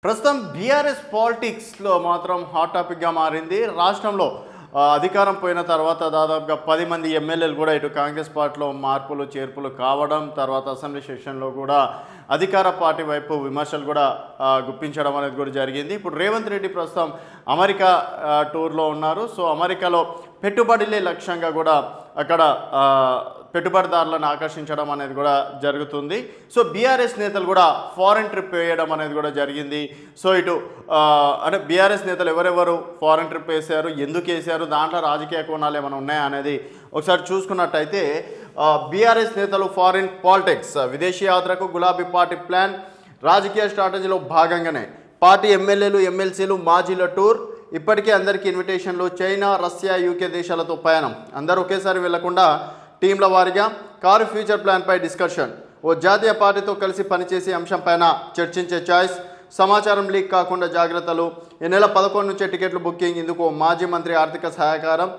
ప్రస్తుతం బీఆర్ఎస్ పాలిటిక్స్లో మాత్రం హాట్ టాపిక్గా మారింది. రాష్ట్రంలో అధికారం పోయిన తర్వాత దాదాపుగా 10 మంది ఎమ్మెల్యేలు కూడా ఇటు కాంగ్రెస్ పార్టీలో మార్పులు చేర్పులు కావడం, తర్వాత అసెంబ్లీ సెషన్లో కూడా అధికార పార్టీ వైపు విమర్శలు కూడా గుప్పించడం అనేది కూడా జరిగింది. ఇప్పుడు రేవంత్ రెడ్డి ప్రస్తుతం అమెరికా టూర్లో ఉన్నారు. సో అమెరికాలో పెట్టుబడులే లక్ష్యంగా కూడా అక్కడ పెట్టుబడిదారులను ఆకర్షించడం అనేది కూడా జరుగుతుంది. సో బీఆర్ఎస్ నేతలు కూడా ఫారెన్ ట్రిప్ వేయడం అనేది కూడా జరిగింది. సో ఇటు అంటే బీఆర్ఎస్ నేతలు ఎవరెవరు ఫారెన్ ట్రిప్ వేశారు, ఎందుకు వేశారు, దాంట్లో రాజకీయ కోణాలు ఏమైనా ఉన్నాయా అనేది ఒకసారి చూసుకున్నట్టయితే బీఆర్ఎస్ నేతలు ఫారిన్ పాలిటిక్స్ విదేశీ యాత్రకు గులాబీ పార్టీ ప్లాన్. రాజకీయ స్ట్రాటజీలో భాగంగానే పార్టీ ఎమ్మెల్యేలు ఎమ్మెల్సీలు మాజీల టూర్. ఇప్పటికే అందరికీ ఇన్విటేషన్లు. చైనా, రష్యా, యూకే దేశాలతో పయనం. అందరూ ఒకేసారి వెళ్లకుండా టీంల వారీగా కారు ఫ్యూచర్ ప్లాన్పై డిస్కషన్. ఓ జాతీయ పార్టీతో కలిసి పనిచేసే అంశంపైన చర్చించే ఛాయిస్. సమాచారం లీక్ కాకుండా జాగ్రత్తలు. ఈ నెల 11 నుంచే టికెట్లు బుకింగ్. ఇందుకు మాజీ మంత్రి ఆర్థిక సహాయకారం.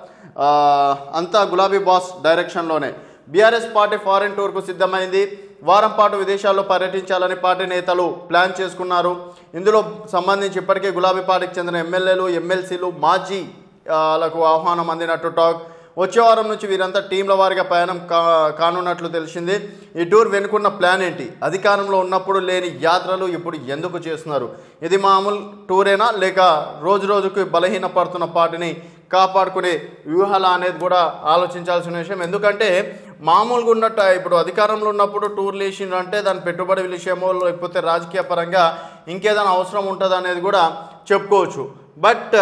అంతా గులాబీ బాస్ డైరెక్షన్లోనే. బీఆర్ఎస్ పార్టీ ఫారెన్ టూర్కు సిద్ధమైంది. వారం పాటు విదేశాల్లో పర్యటించాలని పార్టీ నేతలు ప్లాన్ చేసుకున్నారు. ఇందులో సంబంధించి ఇప్పటికే గులాబీ పార్టీకి చెందిన ఎమ్మెల్యేలు ఎమ్మెల్సీలు మాజీలకు ఆహ్వానం అందినట్టు టాక్. వచ్చే వారం నుంచి వీరంతా టీంల వారిగా పయనం కానున్నట్లు తెలిసింది. ఈ టూర్ వెనుకున్న ప్లాన్ ఏంటి? అధికారంలో ఉన్నప్పుడు లేని యాత్రలు ఇప్పుడు ఎందుకు చేస్తున్నారు? ఇది మామూలు టూరేనా, లేక రోజు రోజుకు బలహీనపడుతున్న పార్టీని కాపాడుకునే వ్యూహాల అనేది కూడా ఆలోచించాల్సిన విషయం. ఎందుకంటే మామూలుగా ఉన్నట్టు ఇప్పుడు అధికారంలో ఉన్నప్పుడు టూర్లు వేసిండ్రంటే దాని పెట్టుబడి విషయమో లేకపోతే రాజకీయ పరంగా ఇంకేదైనా అవసరం ఉంటుంది అనేది కూడా చెప్పుకోవచ్చు. బట్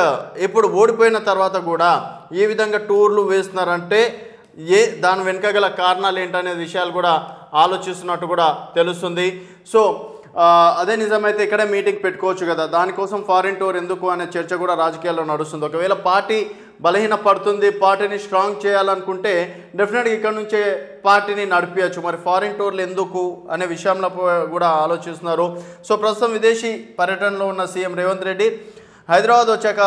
ఇప్పుడు ఓడిపోయిన తర్వాత కూడా ఏ విధంగా టూర్లు వేస్తున్నారంటే దాని వెనుక గల కారణాలు ఏంటనే విషయాలు కూడా ఆలోచిస్తున్నట్టు కూడా తెలుస్తుంది. సో అదే నిజమైతే ఇక్కడే మీటింగ్ పెట్టుకోవచ్చు కదా, దానికోసం ఫారిన్ టూర్ ఎందుకు అనే చర్చ కూడా రాజకీయాల్లో నడుస్తుంది. ఒకవేళ పార్టీ బలహీన పడుతుంది, పార్టీని స్ట్రాంగ్ చేయాలనుకుంటే డెఫినెట్గా ఇక్కడ నుంచే పార్టీని నడిపించచ్చు. మరి ఫారిన్ టూర్లు ఎందుకు అనే విషయంలో కూడా ఆలోచిస్తున్నారు. సో ప్రస్తుతం విదేశీ పర్యటనలో ఉన్న సీఎం రేవంత్ రెడ్డి హైదరాబాద్ వచ్చాక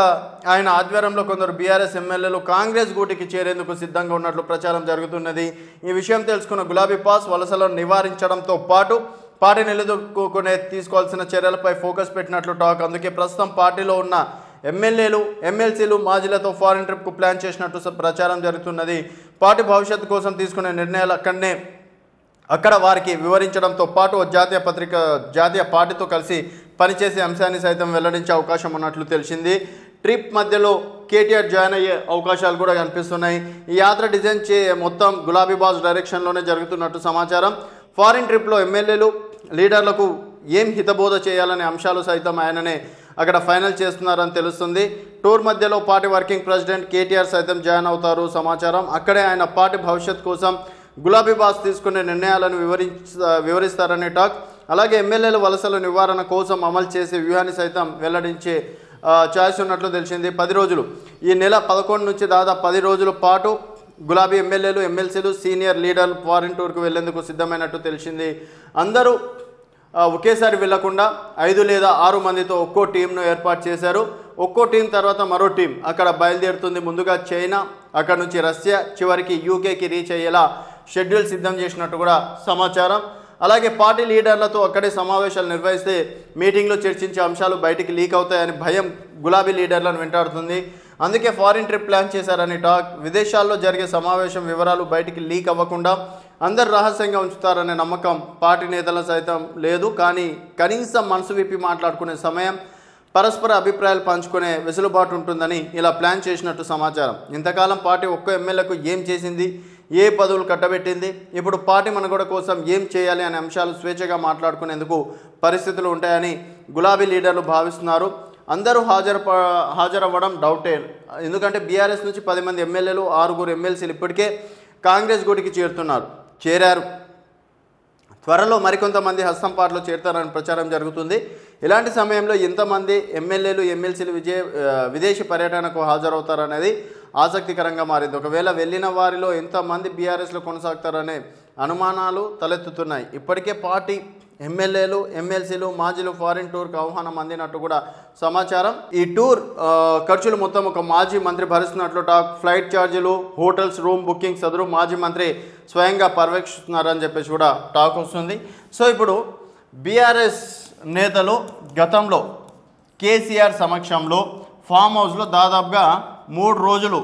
ఆయన ఆధ్వర్యంలో కొందరు బీఆర్ఎస్ ఎమ్మెల్యేలు కాంగ్రెస్ గూటికి చేరేందుకు సిద్ధంగా ఉన్నట్లు ప్రచారం జరుగుతున్నది. ఈ విషయం తెలుసుకున్న గులాబీ పాస్ వలసలను నివారించడంతో పాటు పార్టీ నిలదొక్కునే తీసుకోవాల్సిన చర్యలపై ఫోకస్ పెట్టినట్లు టాక్. అందుకే ప్రస్తుతం పార్టీలో ఉన్న ఎమ్మెల్యేలు ఎమ్మెల్సీలు మాజీలతో ఫారిన్ ట్రిప్కు ప్లాన్ చేసినట్టు ప్రచారం జరుగుతున్నది. పార్టీ భవిష్యత్తు కోసం తీసుకునే నిర్ణయాలు అక్కడ వారికి వివరించడంతో పాటు జాతీయ పార్టీతో కలిసి పనిచేసే అంశాన్ని సైతం వెల్లడించే అవకాశం ఉన్నట్లు తెలిసింది. ట్రిప్ మధ్యలో కేటీఆర్ జాయిన్ అయ్యే అవకాశాలు కూడా కనిపిస్తున్నాయి. ఈ యాత్ర డిజైన్ మొత్తం గులాబీ బాస్ డైరెక్షన్లోనే జరుగుతున్నట్టు సమాచారం. ఫారిన్ ట్రిప్లో ఎమ్మెల్యేలు లీడర్లకు ఏం హితబోధ చేయాలనే అంశాలు సైతం ఆయననే అక్కడ ఫైనల్ చేస్తున్నారని తెలుస్తుంది. టూర్ మధ్యలో పార్టీ వర్కింగ్ ప్రెసిడెంట్ కేటీఆర్ సైతం జాయిన్ అవుతారు సమాచారం. అక్కడే ఆయన పార్టీ భవిష్యత్ కోసం గులాబీ బాస్ తీసుకునే నిర్ణయాలను వివరిస్తారనే టాక్. అలాగే ఎమ్మెల్యేల వలసల నివారణ కోసం అమలు చేసే వ్యూహాన్ని సైతం వెల్లడించే ఛాయిస్ ఉన్నట్లు తెలిసింది. 10 రోజులు, ఈ నెల 11 నుంచి దాదాపు 10 రోజుల పాటు గులాబీ ఎమ్మెల్యేలు ఎమ్మెల్సీలు సీనియర్ లీడర్లు ఫారిన్ టూర్కు వెళ్లేందుకు సిద్ధమైనట్టు తెలిసింది. అందరూ ఒకేసారి వెళ్లకుండా 5 లేదా 6 మందితో ఒక్కో టీంను ఏర్పాటు చేశారు. ఒక్కో టీం తర్వాత మరో టీం అక్కడ బయలుదేరుతుంది. ముందుగా చైనా, అక్కడ నుంచి రష్యా, చివరికి యూకేకి రీచ్ అయ్యేలా షెడ్యూల్ సిద్ధం చేసినట్టు కూడా సమాచారం. అలాగే పార్టీ లీడర్లతో అక్కడే సమావేశాలు నిర్వహిస్తే మీటింగ్లో చర్చించే అంశాలు బయటికి లీక్ అవుతాయని భయం గులాబీ లీడర్లను వెంటాడుతుంది. అందుకే ఫారిన్ ట్రిప్ ప్లాన్ చేశారని టాక్. విదేశాల్లో జరిగే సమావేశం వివరాలు బయటికి లీక్ అవ్వకుండా అందరు రహస్యంగా ఉంచుతారనే నమ్మకం పార్టీ నేతల సైతం లేదు. కానీ కనీసం మనసు విప్పి మాట్లాడుకునే సమయం, పరస్పర అభిప్రాయాలు పంచుకునే వెసులుబాటు ఉంటుందని ఇలా ప్లాన్ చేసినట్టు సమాచారం. ఇంతకాలం పార్టీ ఒక్క ఎమ్మెల్యేకు ఏం చేసింది, ఏ పదవులు కట్టబెట్టింది, ఇప్పుడు పార్టీ మనుగడ కోసం ఏం చేయాలి అనే అంశాలు స్వేచ్ఛగా మాట్లాడుకునేందుకు పరిస్థితులు ఉంటాయని గులాబీ లీడర్లు భావిస్తున్నారు. అందరూ హాజరవ్వడం డౌటే. ఎందుకంటే బీఆర్ఎస్ నుంచి 10 మంది ఎమ్మెల్యేలు 6 ఎమ్మెల్సీలు ఇప్పటికే కాంగ్రెస్ గూటికి చేరారు. త్వరలో మరికొంతమంది హస్తంపాట్లో చేరుతారని ప్రచారం జరుగుతుంది. ఇలాంటి సమయంలో ఎంతమంది ఎమ్మెల్యేలు ఎమ్మెల్సీలు విదేశీ పర్యటనకు హాజరవుతారనేది ఆసక్తికరంగా మారింది. ఒకవేళ వెళ్ళిన వారిలో ఎంతమంది బీఆర్ఎస్లో కొనసాగుతారనే అనుమానాలు తలెత్తుతున్నాయి. ఇప్పటికే పార్టీ ఎమ్మెల్యేలు ఎమ్మెల్సీలు మాజీలు ఫారిన్ టూర్కు ఆహ్వానం అందినట్టు కూడా సమాచారం. ఈ టూర్ ఖర్చులు మొత్తం ఒక మాజీ మంత్రి భరిస్తున్నట్లు టాక్. ఫ్లైట్ ఛార్జీలు, హోటల్స్, రూమ్ బుకింగ్ సదరు మాజీ మంత్రి స్వయంగా పర్యవేక్షిస్తున్నారని చెప్పేసి కూడా టాక్ వస్తుంది. సో ఇప్పుడు బీఆర్ఎస్ నేతలు గతంలో కేసీఆర్ సమక్షంలో ఫామ్ హౌస్లో దాదాపుగా 3 రోజులు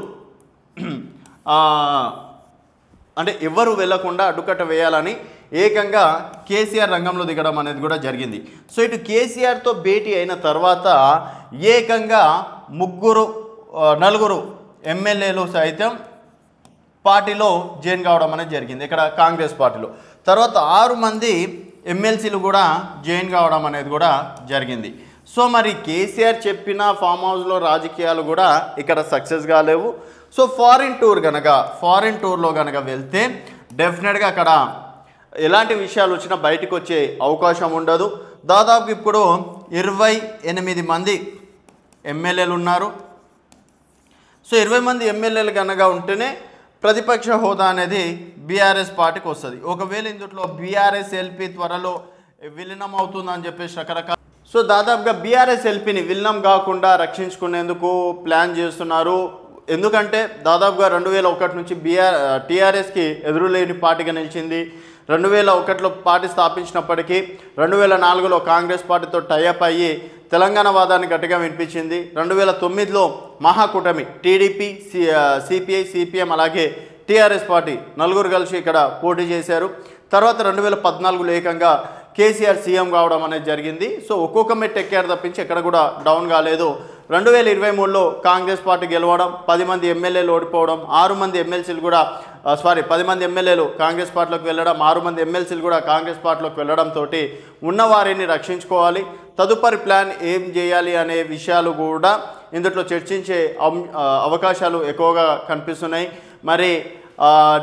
అంటే ఎవరు వెళ్లకుండా అడ్డుకట్ట వేయాలని ఏకంగా కేసీఆర్ రంగంలో దిగడం అనేది కూడా జరిగింది. సో ఇటు కేసీఆర్తో భేటీ అయిన తర్వాత ఏకంగా నలుగురు ఎమ్మెల్యేలు సైతం పార్టీలో జాయిన్ కావడం అనేది జరిగింది ఇక్కడ కాంగ్రెస్ పార్టీలో. తర్వాత 6 మంది ఎమ్మెల్సీలు కూడా జాయిన్ కావడం అనేది కూడా జరిగింది. సో మరి కేసీఆర్ చెప్పిన ఫామ్ హౌస్లో రాజకీయాలు కూడా ఇక్కడ సక్సెస్ కాలేవు. సో ఫారిన్ టూర్లో కనుక వెళ్తే డెఫినెట్గా అక్కడ ఎలాంటి విషయాలు వచ్చినా బయటకు వచ్చే అవకాశం ఉండదు. దాదాపు ఇప్పుడు 28 మంది ఎమ్మెల్యేలు ఉన్నారు. సో 20 మంది ఎమ్మెల్యేలు కనుక ఉంటేనే ప్రతిపక్ష హోదా అనేది బీఆర్ఎస్ పార్టీకి వస్తుంది. ఒకవేళ ఇందులో బీఆర్ఎస్ ఎల్పీ త్వరలో విలీనం అవుతుందని చెప్పేసి రకరకాల సో దాదాపుగా బీఆర్ఎస్ ఎల్పీని విలీనం కాకుండా రక్షించుకునేందుకు ప్లాన్ చేస్తున్నారు. ఎందుకంటే దాదాపుగా 2001 నుంచి టీఆర్ఎస్కి ఎదురులేని పార్టీగా నిలిచింది. 2001లో పార్టీ స్థాపించినప్పటికీ 2004లో కాంగ్రెస్ పార్టీతో టైఅప్ అయ్యి తెలంగాణ వాదాన్ని గట్టిగా వినిపించింది. 2009లో మహాకూటమి టీడీపీ, సిపిఐ, సిపిఎం అలాగే టీఆర్ఎస్ పార్టీ నలుగురు కలిసి ఇక్కడ పోటీ చేశారు. తర్వాత 2014లో ఏకంగా కేసీఆర్ సీఎం కావడం అనేది జరిగింది. సో ఒక్కొక్క మెట్టు ఎక్కారు తప్పించి ఎక్కడ కూడా డౌన్ కాలేదు. 2023లో కాంగ్రెస్ పార్టీ గెలవడం, 10 మంది ఎమ్మెల్యేలు ఓడిపోవడం, 6 మంది ఎమ్మెల్సీలు కూడా 10 మంది ఎమ్మెల్యేలు కాంగ్రెస్ పార్టీలోకి వెళ్ళడం, 6 మంది ఎమ్మెల్సీలు కూడా కాంగ్రెస్ పార్టీలోకి వెళ్ళడంతో ఉన్నవారిని రక్షించుకోవాలి, తదుపరి ప్లాన్ ఏం చేయాలి అనే విషయాలు కూడా ఇందులో చర్చించే అవకాశాలు ఎక్కువగా కనిపిస్తున్నాయి. మరి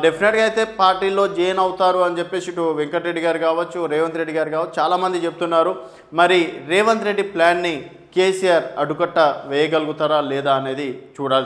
డెఫినెట్గా అయితే పార్టీలో జాయిన్ అవుతారు అని చెప్పేసి ఇటు వెంకటరెడ్డి గారు కావచ్చు, రేవంత్ రెడ్డి గారు కావచ్చు చాలామంది చెప్తున్నారు. మరి రేవంత్ రెడ్డి ప్లాన్ని కేసీఆర్ అడ్డుకట్ట వేయగలుగుతారా లేదా అనేది చూడాలి.